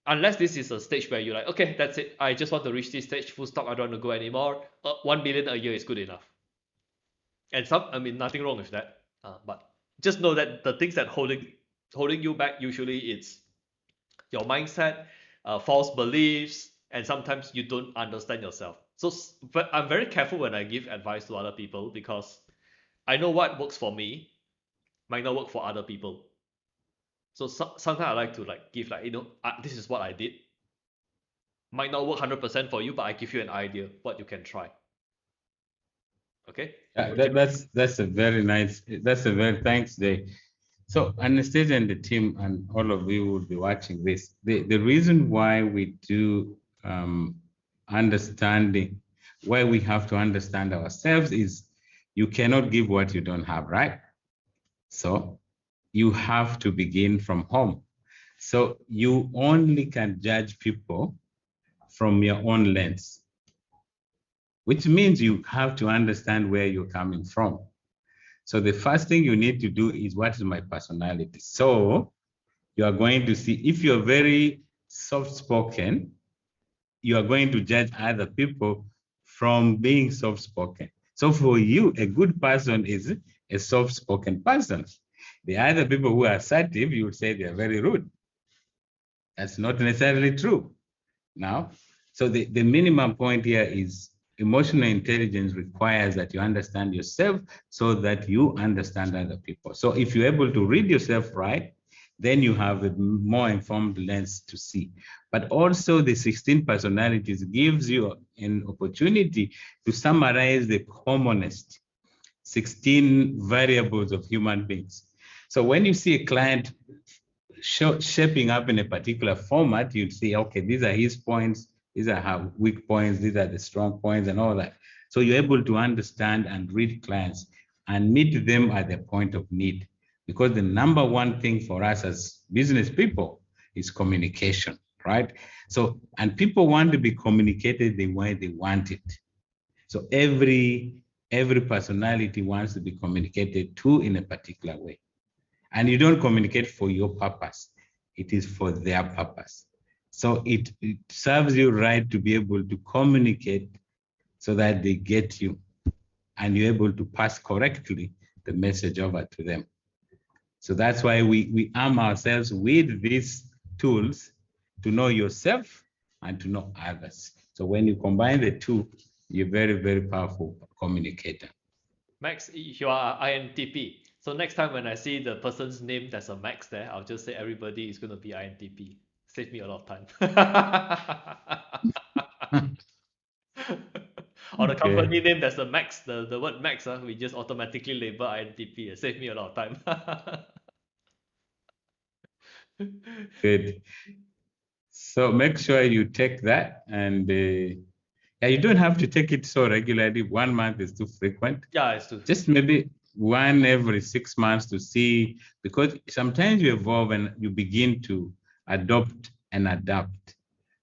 Unless this is a stage where you're like, okay, that's it. I just want to reach this stage, full stop. I don't want to go anymore. 1 million a year is good enough. And nothing wrong with that. But just know that the things that holding you back, usually it's your mindset, false beliefs, and sometimes you don't understand yourself. So, but I'm very careful when I give advice to other people because I know what works for me might not work for other people. So sometimes I like to give this is what I did. Might not work 100% for you, but I give you an idea what you can try. Okay. That's a very nice. That's a very thanks, Jay. So Anastasia and the team and all of you will be watching this. The reason why we do understanding, why we have to understand ourselves is you cannot give what you don't have, right? So you have to begin from home. So you only can judge people from your own lens, which means you have to understand where you're coming from. So the first thing you need to do is, what is my personality? So you are going to see, if you're very soft-spoken, you are going to judge other people from being soft-spoken. So for you, a good person is a soft-spoken person. The other people who are assertive, you would say they're very rude. That's not necessarily true. Now, so the minimum point here is emotional intelligence requires that you understand yourself so that you understand other people. So if you're able to read yourself right, then you have a more informed lens to see. But also the 16 personalities gives you an opportunity to summarize the commonest 16 variables of human beings. So when you see a client shaping up in a particular format, you'd say, okay, these are his points, these are her weak points, these are the strong points and all that. So you're able to understand and read clients and meet them at their point of need. Because the number one thing for us as business people is communication, right? So, and people want to be communicated the way they want it. So every personality wants to be communicated to in a particular way. And you don't communicate for your purpose, it is for their purpose. So it serves you right to be able to communicate so that they get you and you're able to pass correctly the message over to them. So that's why we arm ourselves with these tools to know yourself and to know others. So when you combine the two, you're very, very powerful communicator. Max, you are INTP. So next time when I see the person's name there's a Max there, I'll just say everybody is going to be INTP. Save me a lot of time. Or the company name there's a Max, the word Max, we just automatically label INTP. Save me a lot of time. Good. So make sure you take that and yeah, you don't have to take it so regularly. 1 month is too frequent. Yeah, it's too. Just maybe one every 6 months to see, because sometimes you evolve and you begin to adopt and adapt.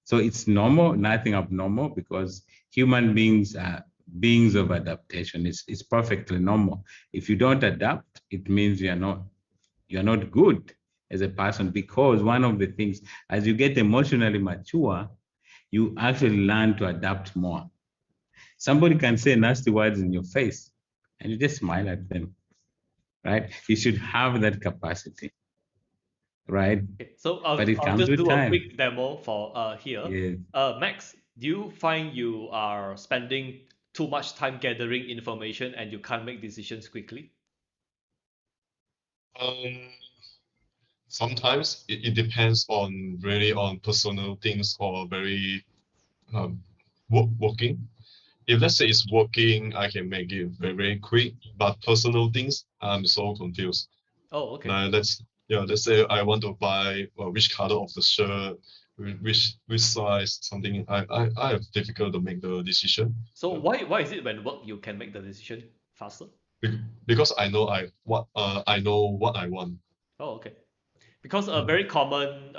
So it's normal, nothing abnormal, because human beings are beings of adaptation. It's perfectly normal. If you don't adapt, it means you're not good as a person, because one of the things, as you get emotionally mature, you actually learn to adapt more. Somebody can say nasty words in your face and you just smile at them, right? You should have that capacity, right? Okay, so But it I'll comes just with do a time. quick demo for here. Yeah. Max, do you find you are spending too much time gathering information and you can't make decisions quickly? Um, Sometimes it depends on really on personal things or very um working. If let's say it's working, I can make it very, very quick. But personal things, I'm so confused. Oh, okay. Let's say I want to buy which color of the shirt, which size, something. I have difficult to make the decision. So why is it when work you can make the decision faster? Because I know what I want. Oh, okay. Because a very common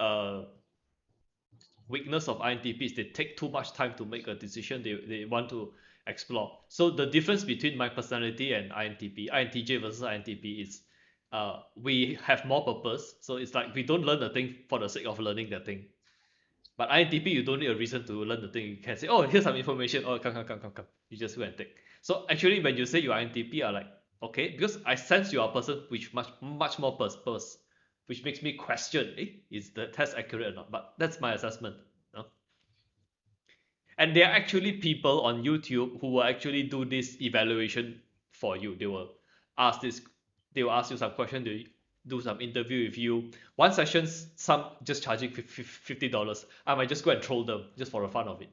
weakness of INTP is they take too much time to make a decision they want to explore. So the difference between my personality and INTP, INTJ versus INTP is we have more purpose. So it's like we don't learn the thing for the sake of learning the thing. But INTP, you don't need a reason to learn the thing. You can say, oh, here's some information. Oh, come. You just go and take. So actually, when you say you are INTP, are like, okay, because I sense you are a person which much more purpose, which makes me question, is the test accurate or not? But that's my assessment. No? And there are actually people on YouTube who will actually do this evaluation for you. Ask this, they will ask you some question. They do some interview with you. One session, some just charging $50. I might just go and troll them just for the fun of it.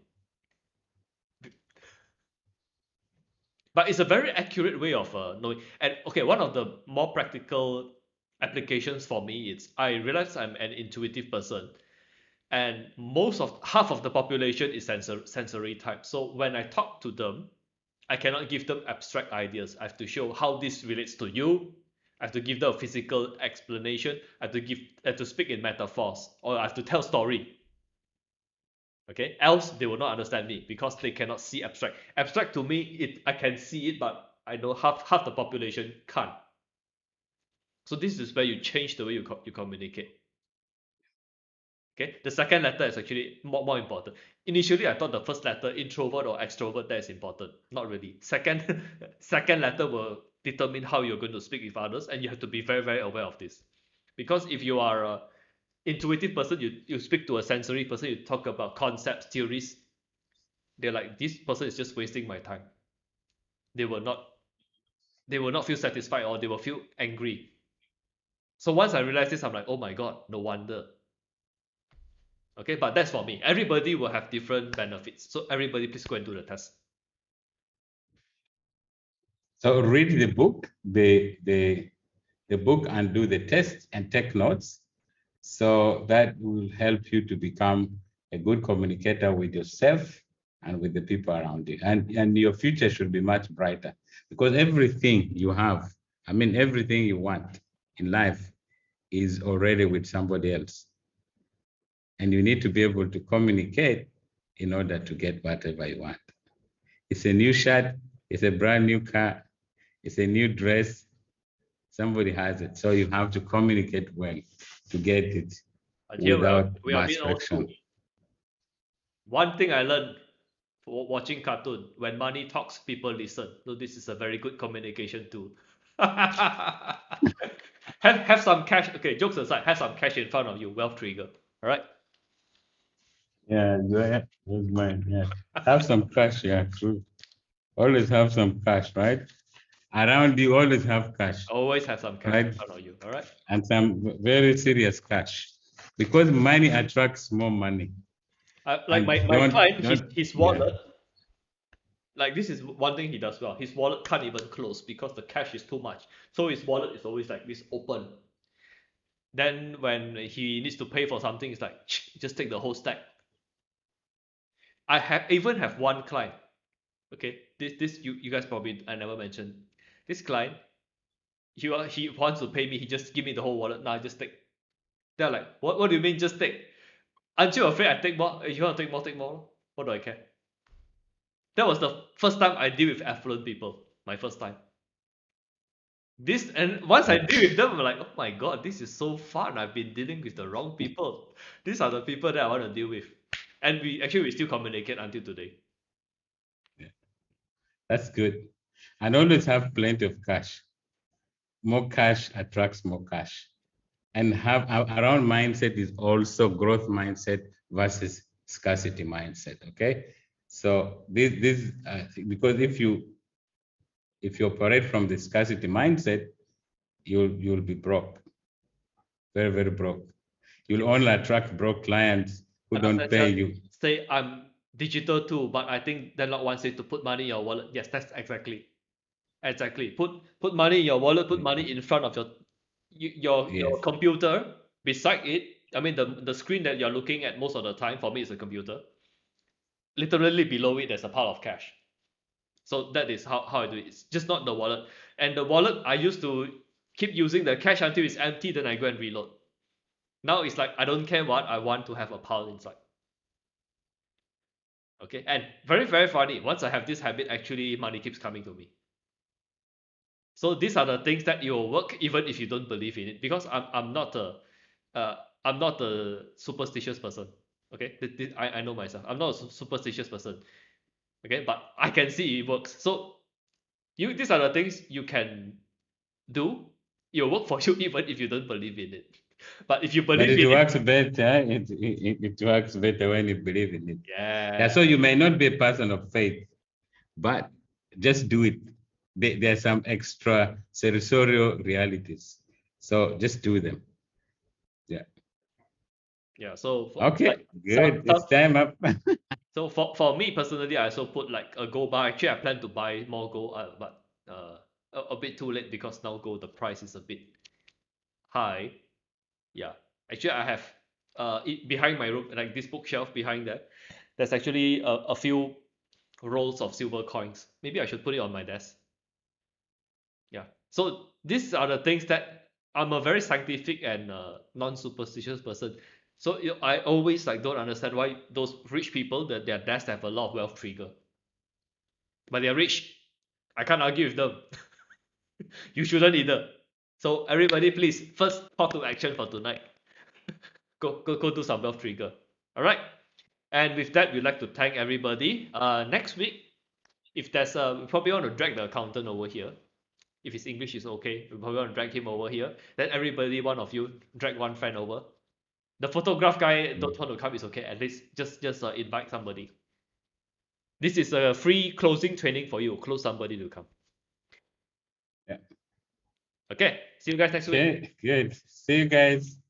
But it's a very accurate way of knowing. And okay, one of the more practical applications for me is I realize I'm an intuitive person, and half of the population is sensory type. So when I talk to them, I cannot give them abstract ideas. I have to show how this relates to you. I have to give them a physical explanation. I have to speak in metaphors, or I have to tell story. Okay, else they will not understand me because they cannot see abstract. Abstract to me, I can see it, but I know half the population can't. So this is where you change the way you communicate. Okay, the second letter is actually more important. Initially, I thought the first letter, introvert or extrovert, that is important. Not really. Second letter will determine how you're going to speak with others, and you have to be very, very aware of this. Because if you are a intuitive person, you speak to a sensory person, you talk about concepts, theories, they're like, this person is just wasting my time. They will not feel satisfied or they will feel angry. So once I realized this, I'm like, oh my God, no wonder. Okay, but that's for me. Everybody will have different benefits. So everybody please go and do the test. So read the book, the book, and do the test and take notes. So that will help you to become a good communicator with yourself and with the people around you. And your future should be much brighter because everything you have, I mean, everything you want in life is already with somebody else. And you need to be able to communicate in order to get whatever you want. It's a new shirt, it's a brand new car, it's a new dress. Somebody has it. So you have to communicate well to get it And here without we are mass being old school. friction. One thing I learned for watching cartoon, when money talks, people listen. So this is a very good communication tool. have some cash. Okay, jokes aside, have some cash in front of you. Wealth trigger. All right. Yeah, that's mine. Yeah. Have some cash, yeah, true. Always have some cash, right? Around you, always have cash, Always have some cash in right? front of you. All right. And some very serious cash. Because money attracts more money. Like And my client, don't, his yeah, wallet. Like this is one thing he does well. His wallet can't even close because the cash is too much. So his wallet is always like this open. Then when he needs to pay for something, it's like just take the whole stack. I even have one client. Okay, this you guys probably I never mentioned. This client, he wants to pay me. He just give me the whole wallet. Now I just take. They're like, what do you mean just take? Aren't you afraid I take more? If you want to take more, take more. What do I care? That was the first time I deal with affluent people. My first time. This and once I deal with them, I'm like, oh my God, this is so fun. I've been dealing with the wrong people. These are the people that I want to deal with, and we still communicate until today. that's good. And always have plenty of cash. More cash attracts more cash. And have around mindset is also growth mindset versus scarcity mindset. Okay, so this because if you operate from the scarcity mindset, you'll be broke, very broke. You'll only attract broke clients who don't pay you. Say I'm digital too, but I think they're not one say to put money in your wallet. Yes, that's exactly. Put money in your wallet. Put money in front of your Yes, computer. Beside it, I mean the screen that you're looking at most of the time for me is a computer. Literally below it, there's a pile of cash. So that is how I do it. It's just not the wallet. And the wallet I used to keep using the cash until it's empty, then I go and reload. Now it's like I don't care what I want to have a pile inside. Okay, and very funny. Once I have this habit, actually money keeps coming to me. So these are the things that you will work even if you don't believe in it. Because I'm not a superstitious person. Okay, I know myself. I'm not a superstitious person. Okay, but I can see it works. So these are the things you can do. It'll work for you even if you don't believe in it. But if you but believe it in it, works better. It works better when you believe in it. Yeah. yeah. So you may not be a person of faith, but just do it. There are some extra sensorial realities. So just do them. Yeah. Yeah. So Okay. like Good. It's time up. so for me personally, I also put like a gold bar. Actually, I plan to buy more gold, but a bit too late because now gold the price is a bit high. Yeah. Actually, I have behind my room, like this bookshelf behind there. There's actually a few rolls of silver coins. Maybe I should put it on my desk. Yeah. So these are the things that I'm a very scientific and non-superstitious person. So I always like don't understand why those rich people that their desks have a lot of wealth trigger, but they're rich. I can't argue with them. You shouldn't either. So everybody, please first call to action for tonight. Go do some wealth trigger. All right. And with that, we'd like to thank everybody. Next week, if there's we probably want to drag the accountant over here. If his English is okay, we probably want to drag him over here. Then everybody, one of you, drag one friend over. The photograph guy don't want to come, it's okay. At least just invite somebody. This is a free closing training for you. Close somebody to come. Yeah. Okay, see you guys next week. Okay, good. See you guys.